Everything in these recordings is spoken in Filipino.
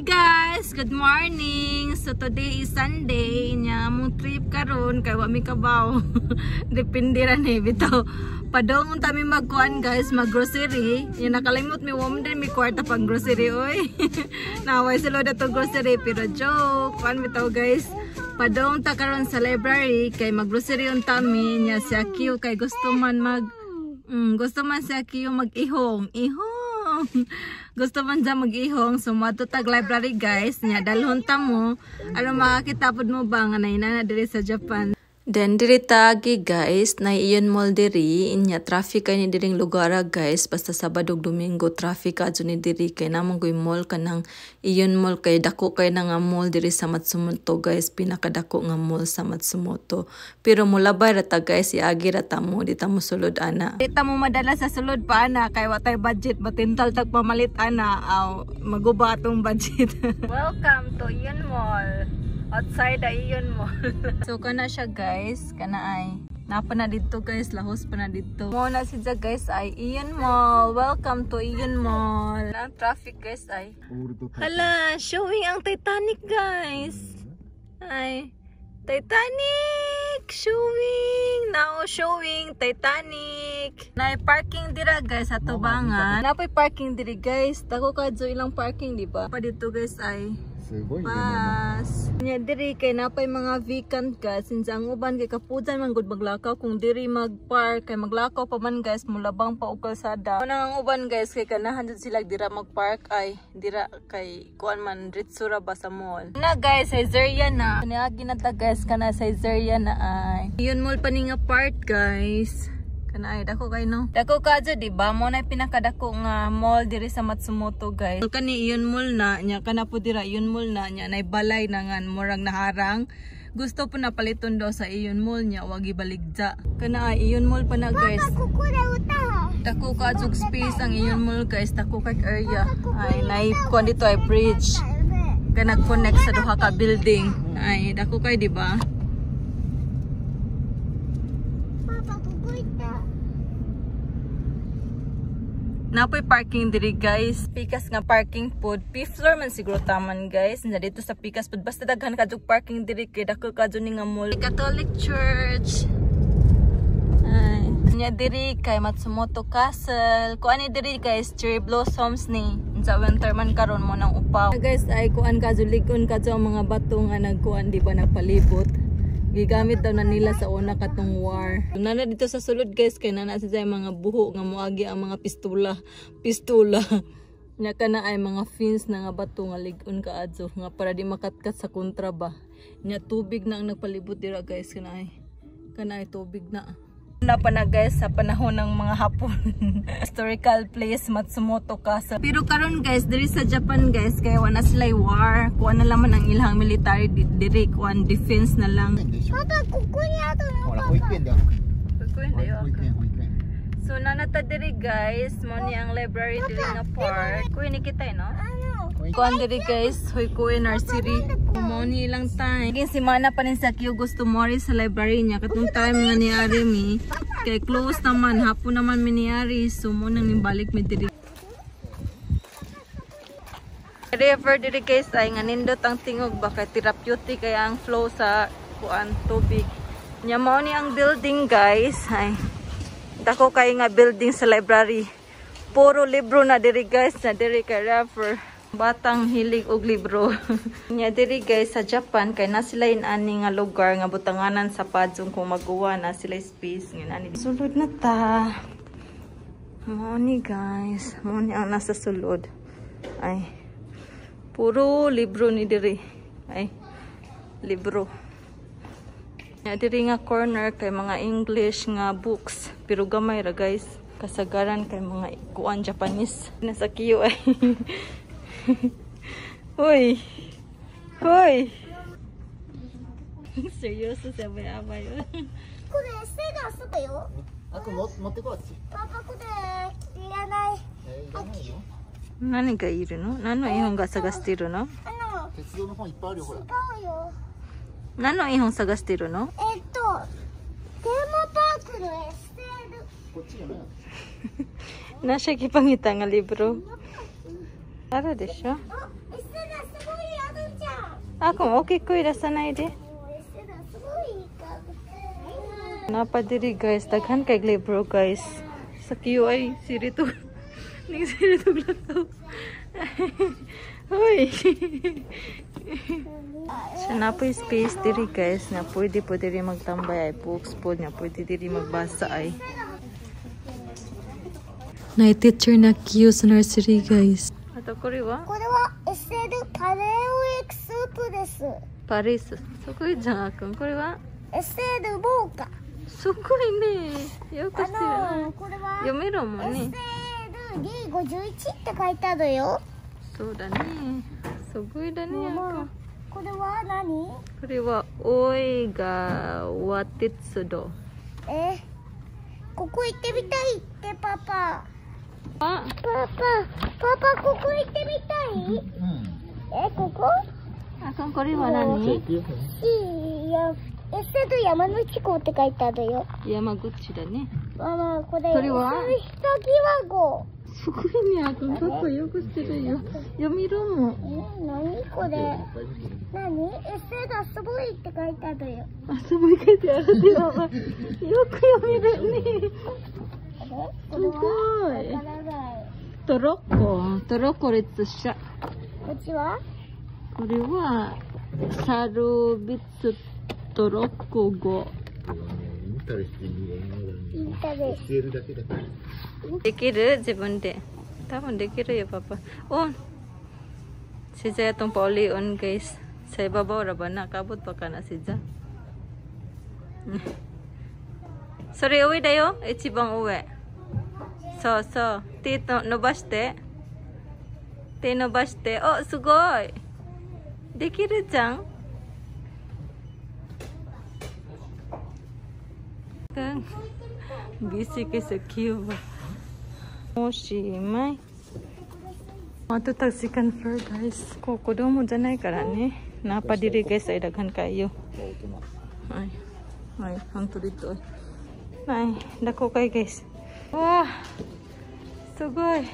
Hi guys, good morning. So today is Sunday. Nya mo trip karon kay wa mi kabaw. Depende ra ni bitaw. Padong tami magkuan guys, mag-grocery. Nya nakalimot mi wom din mi kwarta pang grocery oy. Naway sila dato grocery pero joke. Kuan bitaw guys. Padong ta karon sa library kay mag-grocery on tami nya si Akio kay gusto man si Akio mag-ihong. Gusto man dyan mag-ihong, so matutag library guys, nya dalhon ta mo, aron makakita pod mo ba nga nainana diri sa Japan. Then diri tagi guys, na iyon mall diri, inya traffic kay ni diring lugar guys, basta Sabado ug Domingo traffic adto ni diri kay namang goy mall kanang iyon mall kay dako kay na nga mall diri sa Matsumoto guys, pinakadako nga mall sa Matsumoto. Pero mulabay ra ta guys, iagi ra ta mo, di ta mo sulod ana. Di ta mo madala sa sulod pa ana kay watay budget, batintal tag pamalit ana, aw maguba atong budget. Welcome to Iyon Mall. Outside ay Iyon Mall. So kana siya guys, kana ay napa na dito guys, lahos pa na dito. Mo na siya guys ay Iyon Mall. Welcome to Iyon Mall. Ang traffic guys ay. Hala, showing ang Titanic guys. Ay, Titanic showing. Now showing Titanic. Na parking dira guys sa tubangan. Napoy parking diri guys. Dako kadto ilang parking di ba? Pa dito guys ay pas. Nya diri kay napay mga vacant guys, since ang uban kay kapudan man gud maglakaw kung diri magpark kay maglakaw pa man guys, mulabang pa og kalsada. Ang uban guys kay ganahan jud sila dira magpark ay dira kay kuan man ritsura ba sa mall. Na guys, Caesarea na. Niagi na ta guys kana Caesarea na ay. Iyon mall pa ni nga part guys. Kana ay dako kay no. Dako kadto di ba mo na pinakadako nga mall diri sa Matsumoto guys. Kani Iyon Mall na nya kana po dira Iyon Mall na nya nay balay na ngan murag naharang. Gusto po na paliton daw sa Iyon Mall nya wag ibaligja. Kana ay Iyon Mall pa na guys. Dako kadto space ang Iyon Mall guys, dako kay area. Ay nay kuan dito ay bridge. Kana connect sa duha ka building. Ay dako kay di ba? Napoy parking diri guys. Pikas nga parking pod. 5th floor man siguro taman guys. Na dito sa Pikas pod. Basta daghan kadtong parking diri kay dako kadto ni nga mall. Catholic Church. Ay, nya diri kay Matsumoto Castle. Kuan ni diri guys, cherry blossoms ni. Sa winter man karon mo nang upaw. Guys ay kuan kadto ligon kadto ang mga bato nga nagkuan di ba nagpalibot. Gigamit daw na nila sa una katong war. Nana dito sa sulod guys kay nana sa mga buho nga moagi ang mga pistola. Nya kana ay mga fins na nga bato nga ligon kaadto nga para di makatkat sa kontra ba. Nya tubig na ang nagpalibot dira guys kana ay tubig na. Na pa na guys sa panahon ng mga Hapon. Historical place Matsumoto Castle. Pero karon guys diri sa Japan guys kay wala sila war, kuan na laman ang ilang military diri, kuan defense na lang. Papa, kukunya to no. Wala kuikuin daw. So nanata diri guys, mo ni ang library diri nga park. Kuy ni kita no? Kuan diri guys, hoy kuy nursery. Mo ni lang time. Kay si mana pa ni sa Akio gusto mo ri sa library niya katong time nga ni ari mi. Kay close naman, hapon naman mi ni ari. So mo nang nimbalik mi diri. River diri guys ay nga nindot ang tingog ba kay therapeutic kay ang flow sa kuan tubig. Nya mo ni ang building guys. Ay dako kay nga building sa library. Puro libro na diri guys, na diri kay river. Batang hilig og libro. Nya diri guys sa Japan kay na sila inani nga lugar nga butanganan sa padzong kung magawa na sila space nga ani. Sulod na ta. Mo ni guys, mo ni ang nasa sulod. Ay puro libro ni diri. Ay libro. Nya diri nga corner kay mga English nga books pero gamay ra guys. Kasagaran kay mga kuan Japanese. Nasa Akio ay. Hoy! Hoy! Seryoso siya ba yun? Kore, Sega suka yo. Ako, motte ko atsi. Papa, kore, iranai. Aki. Nani ga iru no? Nano ihon ga sagashite iru no? Tetsudo no hon ippai aru yo, hora. Chigau yo. Nano ihon sagashite iru no? Tema park no esteru. Kochi ga na. Nasa kipangita nga libro. Para de siya. Ako, okay ko ilasanay di. Napa diri guys, daghan kay libro guys. Sa QI, sirito. Ning sirito lang. Hoy. So na po space diri guys, na pwede po diri magtambay ay books po niya, pwede diri magbasa ay. Na teacher na Q sa nursery guys. Ato ko rin wa? これは SL パレオエクスープです。パリス。すごいじゃん、あくん。これは SL ボーカ。すごいね。よくしてるね。これは読めるもんね。SL-D51 って書いてあるよ。そうだね。すごいだね、あくん。これは何？これはオイガワ鉄道。ここ行ってみたいってパパ。あ、パパここ行ってみたい？ここ？あくん、これは何？SL 山口港って書いてあるよ。山口だね。ママこれ。それは？下着ワゴ。すごいね、あくん。パパよくしてるよ。読みるもん。何これ？何？ SL 遊ぼいって書いてあるよ。遊ぼい書いてあるよ。よく読めるね。すごい。トロッコ列車。こっちは？これはサルビツトロッコ号。インタレスティングだけだから。できる？自分で。多分できるよ、パパ。On. Si Zaya tong pauli on guys. Sa ibabaw ra ba na? Kabot pa ka na si Zaya. Sorry, uwi da yo? Ichibang uwi. So. Te nobashite. Te nobashite. Oh, sugoi. Dekiru jan. Busy kay sa queue ba. Oshimai. Ato tag second floor guys. Kokodomo janai kara ne. Napadiri guys ay daghan kayo. Ay, hangto dito. Ay, dako kay guys. Wah. Sugoi.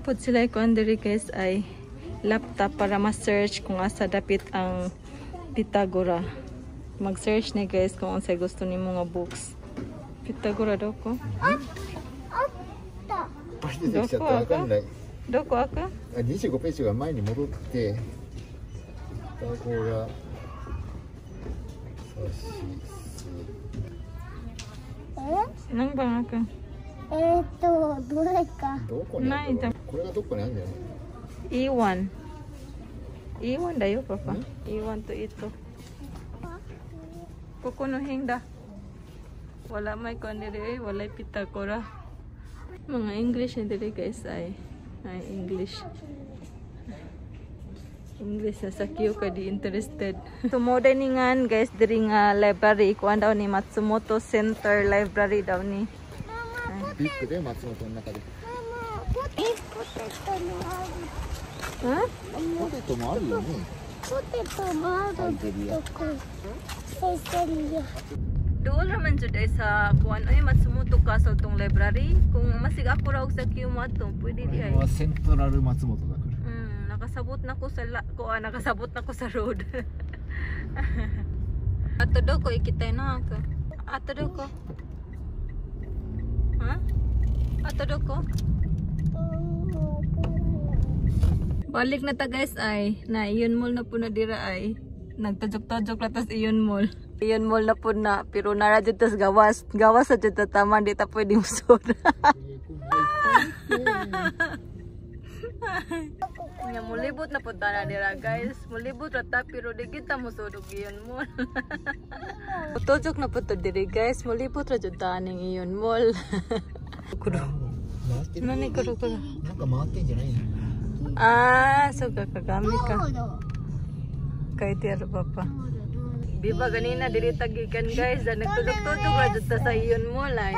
Pud sila ko andiri guys ay laptop para ma-search kung asa dapit ang Pitagora. Mag-search ni guys kung unsay gusto nimo nga books. Pitagora daw ko. Doko aka? 25ページが前に戻って、ピタゴラサシス。Nang bang aka? どれか。どこにあるの？これがどこにあるんだよ。Iwan. Iwan dayo, papa. Iwan to ito. Kukunuhin da. Wala may kondiri, wala Pitagora. Mga English hindi guys ay English. English sa sakyo ka di interested. Sumoda ni ngan guys diri nga library kuan daw ni Matsumoto Center Library daw ni. ビッグで松本の中で。ポテトのある。ポテトもあるよね。ポテトもあるとこ。先生に。Doon naman jud ay sa kuan ay Matsumoto ka sa tong library. Kung masig ako raw sa queue mo ato, pwede di ay. これはセントラル松本だから。Nakasabot na ko sa nakasabot na ko sa road. Ato daw ko ikitay na ako. Ato daw ko. Ha? Ato daw ko. Balik na ta guys ay na Iyon Mall na po na dira ay nagtajok-tajok na tas Iyon Mall. Iyon Mall na po na pero nara jud tas gawas sa jud ta taman di ta pwede musod. Nga mulibot na po na dira guys. Mulibot ra ta pero di kita musod og Iyon Mall. Tojok na po to diri guys. Mulibot ra jud ta ning Iyon Mall. Kudo. Nani kudo kudo. なんか回ってんじゃないの？ Ah, so kakagami ka. Kahit yaro papa. Biba ganina diri tagikan guys. Nagtudok-tudok ra jud ta sa Iyon Mall ay.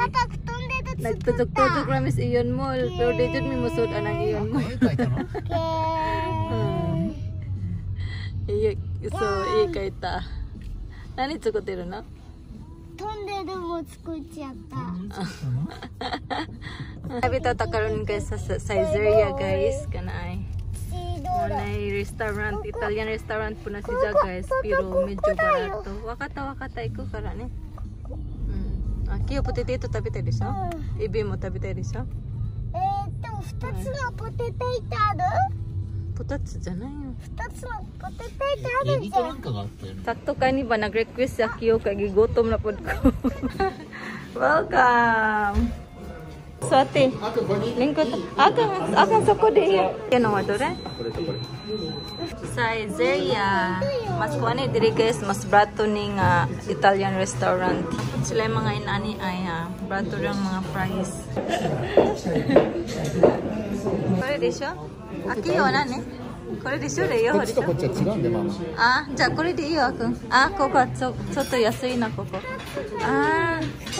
Nagtudok-tudok ra mis Iyon Mall. Pero di jud mi musod anang Iyon Mall. So, ikay ta. Nani tsukotero na? Bitaw ta karon guys sa Caesarea guys kanay. May restaurant, Italian restaurant po na siya guys, pero medyo barato. Wakata iko karane. Kiyo potato tabi tayo desu? Ibi mo tabi tayo desu? 2つのポテトイタある2つじゃないよ。2つのポテトイタあるじゃん。Sakto ka ni ba nag-request sa Kiyo kay gigutom na pod ko. Welcome. So ate, lingkod. Akang soko di. Ano nga dore? Caesarea. Mas kuan diri guys, mas brato ning Italian restaurant. Sila yung mga inani ay brato lang mga price. Kore desho? Aki yo na ne? Kore desho de yo. こっちとこっちは違うんでママ。じゃあこれでいいよ、あくん。ここはちょっと安いな、ここ。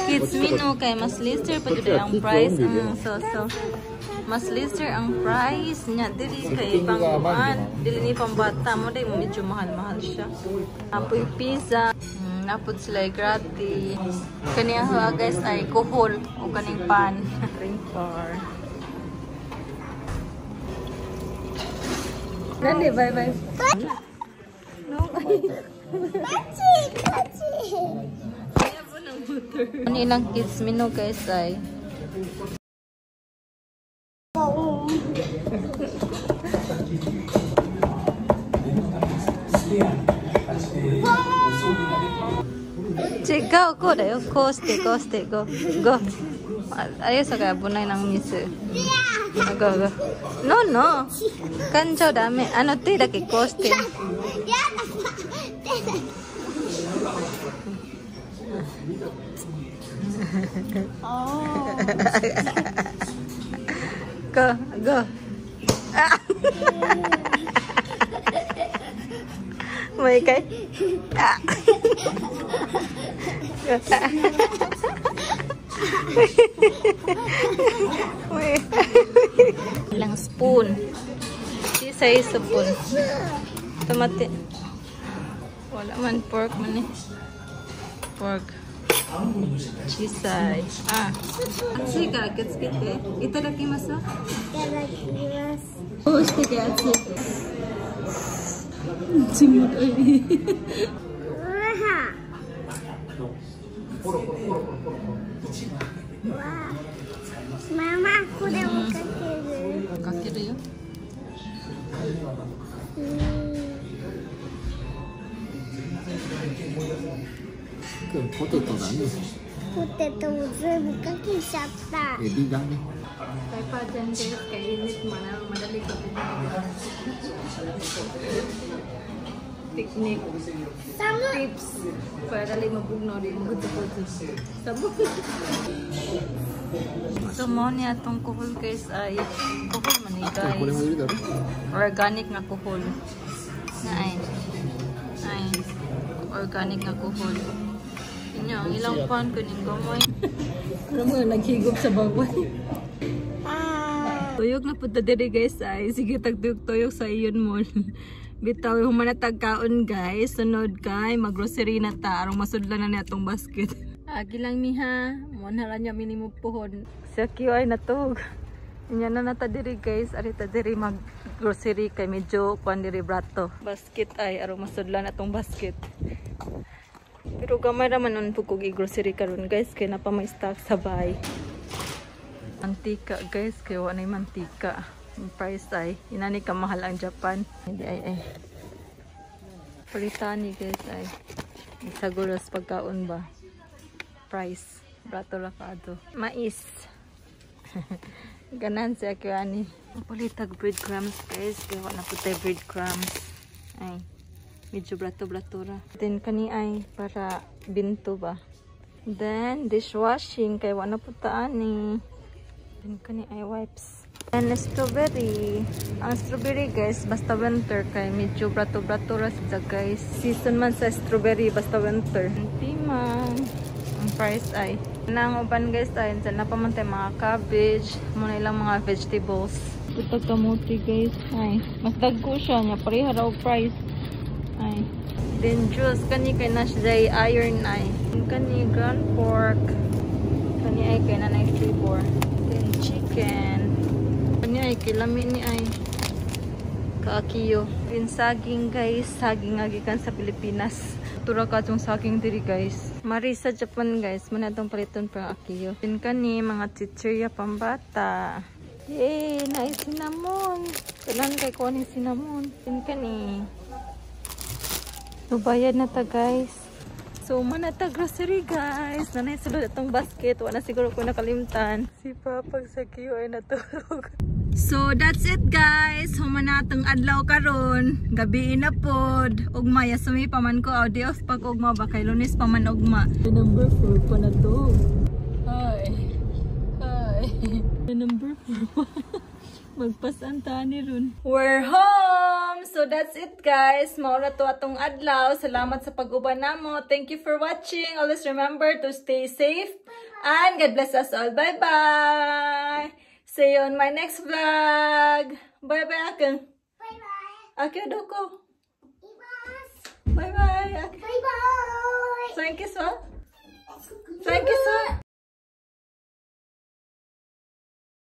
Kids menu kay mas lister pa dito ang price. So. Mas lister ang price niya. Dili kay pangkuhan. Dili ni pambata mo. Dili medyo mahal-mahal siya. Apoy pizza. Napod sila ay gratis. Kaniya guys ay kuhol o kaning pan. Drink bar. Nandi, bye-bye. No. Ano ilang kids menu guys ay Chigaw ko da yo. Ko ste go. Ayo sa kaya bunay ng misu. Go. No. Kancho dame. Ano te da ke koste. Go. May kay. Ilang spoon. Isay spoon. Tomate. Wala man pork man eh. Pork. Chisay. Atsui kara kitsukete. Itadakimasu. Itadakimasu. Shite atsui. Chimut oi. Mama, ko de mo kakeru. Kakeru yo.ポテトだね。ポテトも全部かけちゃった。エビだね。Kay pa dyan guys, kay init madali ko din. Technique. Tips. Para dali mabugno din mo ito. Sabog. So mo niya itong kuhol guys ay kuhol man eh guys. Organic na kuhol. Ay. Organic na kuhol. Ang ilang pan ko ning gamoy. Ano mo naghigop sa bagway. Tuyok na punta diri guys ay sige tagtuyok sa iyon mo. Bitaw humanatag kaon guys. Sunod kay maggrocery na ta arong masudlan na ni atong basket. Agi lang miha, mo na lang niya minimum pohon. Sa QI na tug. Inya na nata diri guys, ari ta diri mag grocery kay medyo kuan diri brato. Basket ay arong masudlan atong basket. Pero gamay ra man nun pugog i-grocery karon guys kay napa may stock sa bahay. Mantika guys kay wala na mantika. Ang price ay inani ka mahal ang Japan. Hindi ay. Palitani guys ay siguro sa pagkaon ba. Price brato la kaado. Mais. Ganan siya kay ani. Palitag breadcrumbs guys kay wala putay breadcrumbs. Ay. Medyo blato-blato ra. Then kani ay para binto ba. Then dishwashing kay wala po taani. Then kani ay wipes. And strawberry. Ang strawberry guys basta winter kay medyo blato-blato ra sa guys. Season man sa strawberry basta winter. Timang. Ang price ay nang uban guys ay na pa man tay mga cabbage, muna ilang mga vegetables. Ito kamuti guys. Ay mas dagko siya nya pareha raw price. Ay, Then juice kani kay na siya iron ay. Kani ground pork. Kani ay kay nanay flavor. Then chicken. Kani ay kay lami ni ay kaakiyo. Then saging guys, saging agikan sa Pilipinas. Tura ka itong saging diri guys. Mari sa Japan guys, muna itong paliton pang akiyo. Then kani mga chichirya pambata. Yay! Nai cinnamon. Kailan kay kuha ni cinnamon. Then kani. So bayad na ta guys. So mana ta grocery guys. Nanay sulod itong basket. Wala siguro ko nakalimtan. Si Papag sa kiyo ay natulog. So that's it guys. Humana tong adlaw karon. Gabi na pod. Ugma ya sumi paman ko audio of pag ugma ba kay Lunes paman ugma. The number 4 pa na to. Hi. Hi. The number 4. Magpasan ta ni ron. We're home. So that's it guys. Mao na to atong adlaw. Salamat sa pag-uban namo. Thank you for watching. Always remember to stay safe and God bless us all. Bye bye. See you on my next vlog. Bye-bye, Akang. Bye-bye. Akang, doko. Imas. Bye-bye, Akang. Bye-bye. Thank you, so. Thank you, so.